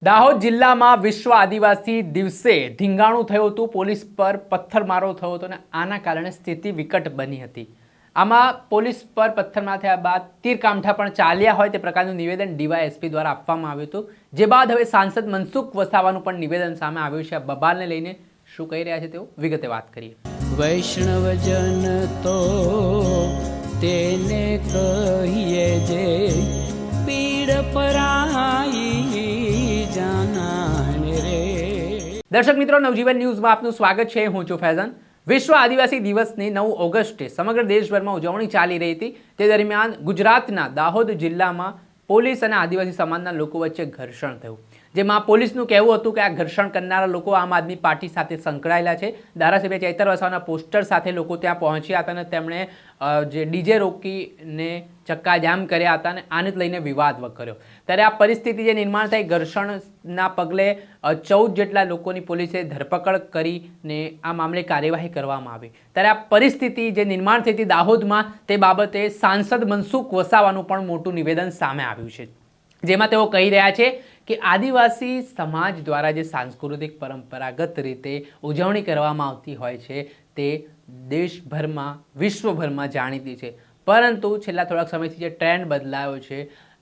દાહોદ જિલ્લામાં વિશ્વ આદિવાસી દિવસે ધીંગાણું થયું હતું, પોલીસ પર પથ્થરમારો થયો હતો અને આના કારણે સ્થિતિ વિકટ બની હતી। આમાં પોલીસ પર પથ્થરમારા થયા બાદ તીરકામઠા પણ ચાલ્યા હોય તે પ્રકારનું નિવેદન ડીવાયએસપી દ્વારા આપવામાં આવ્યું હતું, જે બાદ હવે સાંસદ મનસુખ વસાવાનું પણ નિવેદન સામે આવ્યું છે। આ બબાલને લઈને શું કહી રહ્યા છે તેઓ વિગતે વાત કરીએ। વૈષ્ણવજન તો તેને કહીએ જે પીડ પરાઈ જાનાને રે। દર્શક મિત્રો, નવજીવન ન્યૂઝમાં આપનું સ્વાગત છે। હું છું ફૈઝાન। વિશ્વ આદિવાસી દિવસની 9 ઓગસ્ટે સમગ્ર દેશભરમાં ઉજવણી ચાલી રહી હતી। તે દરમિયાન ગુજરાતના દાહોદ જિલ્લામાં પોલીસ અને આદિવાસી સમાજના લોકો વચ્ચે ઘર્ષણ થયું, જેમાં પોલીસનું કહેવું હતું કે આ ઘર્ષણ કરનારા લોકો આમ આદમી પાર્ટી સાથે સંકળાયેલા છે। ધારાસભ્ય ચૈતર વસાવાના પોસ્ટર સાથે લોકો ત્યાં પહોંચ્યા હતા અને તેમણે જે ડીજે રોકીને ચક્કાજામ કર્યા હતા અને આને લઈને વિવાદ કર્યો। ત્યારે આ પરિસ્થિતિ જે નિર્માણ થઈ, ઘર્ષણના પગલે 14 જેટલા લોકોની પોલીસે ધરપકડ કરીને આ મામલે કાર્યવાહી કરવામાં આવી। ત્યારે આ પરિસ્થિતિ જે નિર્માણ થઈ હતી દાહોદમાં, તે બાબતે સાંસદ મનસુખ વસાવાનું પણ મોટું નિવેદન સામે આવ્યું છે, જેમાં તેઓ કહી રહ્યા છે કે આદિવાસી સમાજ દ્વારા જે સાંસ્કૃતિક પરંપરાગત રીતે ઉજવણી કરવામાં આવતી હોય છે તે દેશભરમાં વિશ્વભરમાં જાણીતી છે, પરંતુ છેલ્લા થોડાક સમયથી જે ટ્રેન્ડ બદલાયો છે,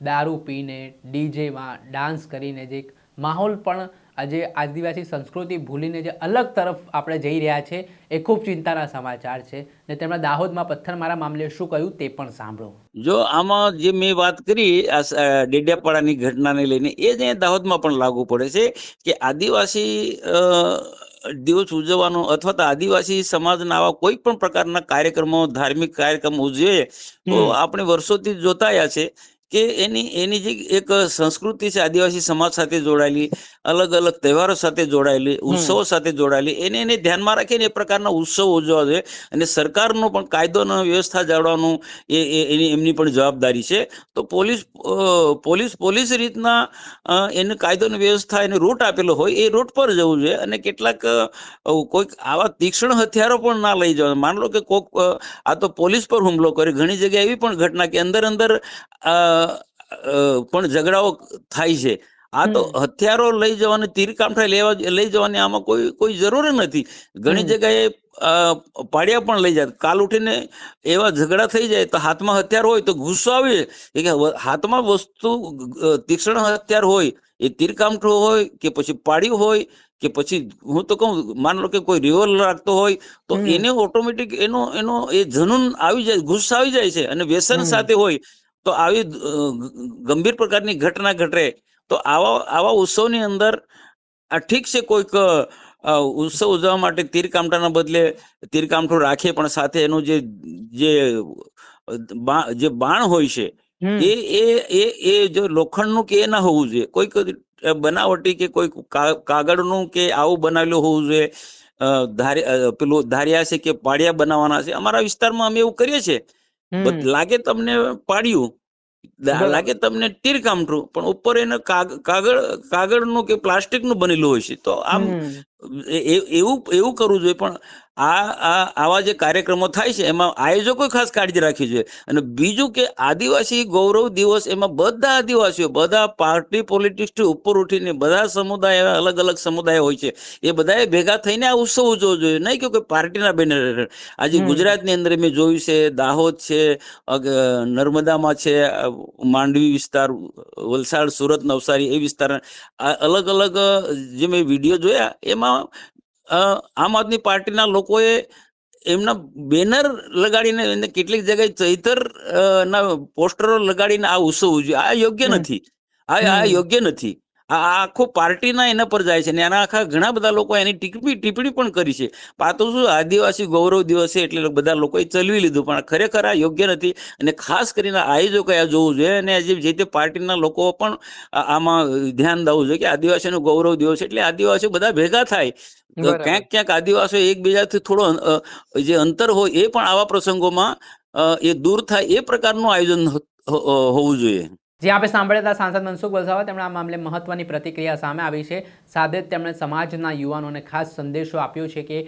દારૂ પીને ડીજેમાં ડાન્સ કરીને જે એક માહોલ પણ આજે આદિવાસી સંસ્કૃતિ ભૂલીને જે અલગ તરફ આપણે જઈ રહ્યા છે, એ ખૂબ ચિંતાના સમાચાર છે। ને તેમણે દાહોદમાં પથ્થરમારા મામલે શું કહ્યું તે પણ સાંભળો। જો આમાં જે મેં વાત કરી આ ડેડિયાપાડાની ઘટનાને લઈને, એ જ દાહોદમાં પણ લાગુ પડે છે કે આદિવાસી દિવસ ઉજવવાનો અથવા તો આદિવાસી સમાજના આવા કોઈ પણ પ્રકારના કાર્યક્રમો, ધાર્મિક કાર્યક્રમો ઉજવે તો આપણે વર્ષોથી જોતા આવ્યા છે કે એની જે એક સંસ્કૃતિ છે આદિવાસી સમાજ સાથે જોડાયેલી, અલગ અલગ તહેવારો સાથે જોડાયેલી, ઉત્સવો સાથે જોડાયેલી, એને ધ્યાનમાં રાખીને એ પ્રકારના ઉત્સવો ઉજવવા જોઈએ અને સરકારનો પણ કાયદો અને વ્યવસ્થા જાળવવાનું એમની પણ જવાબદારી છે। તો પોલીસ રીતના એને કાયદો અને વ્યવસ્થા એને રૂટ આપેલો હોય એ રૂટ પર જવું જોઈએ અને કેટલાક કોઈક આવા તીક્ષ્ણ હથિયારો પણ ના લઈ જવા। માન લો કે કોઈક આ તો પોલીસ પર હુમલો કરે, ઘણી જગ્યાએ એવી પણ ઘટના કે અંદર પણ ઝઘડાઓ થાય છે। આ તો હથિયારો લઈ જવાની, તીરકામઠા લઈ જવાની આમાં કોઈ જરૂર નથી। ઘણી જગ્યાએ પાડિયા પણ લઈ જાય, કાલ ઉઠીને એવા ઝઘડા થઈ જાય તો હાથમાં હથિયાર હોય તો ગુસ્સો આવે કે હાથમાં વસ્તુ તીક્ષ્ણ હથિયાર હોય, એ તીરકામઠું હોય કે પછી પાડિયું હોય કે પછી હું તો કહું, માન લો કે કોઈ રિવોલ્વર રાખતો હોય તો એને ઓટોમેટિક એનો એ જનૂન આવી જાય, ગુસ્સો આવી જાય છે અને વ્યસન સાથે હોય તો આવી ગંભીર પ્રકારની ઘટના ઘટે। તો આવા ઉત્સવની અંદર આ ઠીક છે, કોઈક ઉત્સવ ઉજવવા માટે તીરકામઠાના બદલે તીરકામઠું રાખે, પણ સાથે એનું જે બાણ હોય છે એ જો લોખંડનું કે એ ના હોવું જોઈએ, કોઈક બનાવટી કે કોઈ કાગળનું કે આવું બનાવેલું હોવું જોઈએ। પેલું ધારિયા છે કે પાડિયા બનાવવાના છે, અમારા વિસ્તારમાં અમે એવું કરીએ છીએ। લાગે તમને પાડ્યું, લાગે તમને તીરકામઠું, પણ ઉપર એને કાગળનું કે પ્લાસ્ટિકનું બનેલું હોય છે। તો આમ એવું કરવું જોઈએ। પણ આવા જે કાર્યક્રમો થાય છે એમાં આયોજકો ખાસ કાળજી રાખવી જોઈએ। અને બીજું કે આદિવાસી ગૌરવ દિવસ, એમાં બધા આદિવાસીઓ, બધા પાર્ટી પોલિટિક્સ થી ઉપર ઉઠીને બધા સમુદાય, અલગ અલગ સમુદાય હોય છે, એ બધાએ ભેગા થઈને આ ઉત્સવ ઉજવવો જોઈએ, નહીં કે કોઈ પાર્ટીના બેનર હેઠળ। આજે ગુજરાતની અંદર મેં જોયું છે, દાહોદ છે, નર્મદામાં છે, માંડવી વિસ્તાર, વલસાડ, સુરત, નવસારી, એ વિસ્તાર, અલગ અલગ જે મેં વિડીયો જોયા એમાં આમ આદમી પાર્ટીના લોકોએ એમના બેનર લગાડીને કેટલીક જગ્યાએ ચૈતર ના પોસ્ટરો લગાડીને આ ઉત્સવ ઉજવ્યો। આ યોગ્ય નથી, આ યોગ્ય નથી। આ આખો પાર્ટીના એના પર જાય છે ને એના આખા ઘણા બધા લોકો એની ટિપ્પણી પણ કરી છે। આ તો શું આદિવાસી ગૌરવ દિવસ છે એટલે બધા લોકોએ ચલવી લીધું, પણ ખરેખર આ યોગ્ય નથી અને ખાસ કરીને આયોજકોએ આ જોવું જોઈએ અને જે તે પાર્ટીના લોકો પણ આમાં ધ્યાન દેવું જોઈએ કે આદિવાસીનો ગૌરવ દિવસ એટલે આદિવાસીઓ બધા ભેગા થાય, ક્યાંક આદિવાસીઓ એકબીજાથી થોડો જે અંતર હોય એ પણ આવા પ્રસંગોમાં એ દૂર થાય, એ પ્રકારનું આયોજન હોવું જોઈએ। જે આપણે સાંભળ્યા હતા સાંસદ મનસુખ વસાવા, તેમણે આ મામલે મહત્વની પ્રતિક્રિયા સામે આવી છે. સાથે જ તેમણે સમાજના યુવાનોને ખાસ સંદેશો આપ્યો છે કે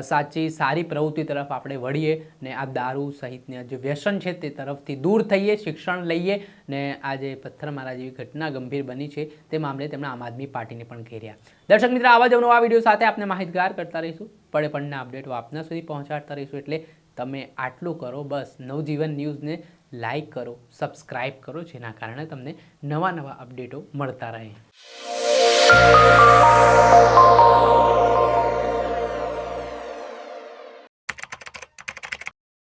સાચી સારી પ્રવૃત્તિ તરફ આપણે વળીએ ને આ દારૂ સહિતના જે વ્યસન છે તે તરફથી દૂર થઈએ, શિક્ષણ લઈએ ને આ જે પથ્થરમારા જેવી ઘટના ગંભીર બની છે તે મામલે તેમણે આમ આદમી પાર્ટીને પણ ઘેર્યા. દર્શક મિત્રો, આવા જ નવા વિડીયો સાથે આપણે માહિતગાર કરતા રહીશું, પડે પડના અપડેટો આપના સુધી પહોંચાડતા રહીશું. એટલે તમે આટલું કરો, બસ નવજીવન ન્યૂઝને લાઈક કરો, સબસ્ક્રાઇબ કરો, જેના કારણે તમને નવા અપડેટો મળતા રહે.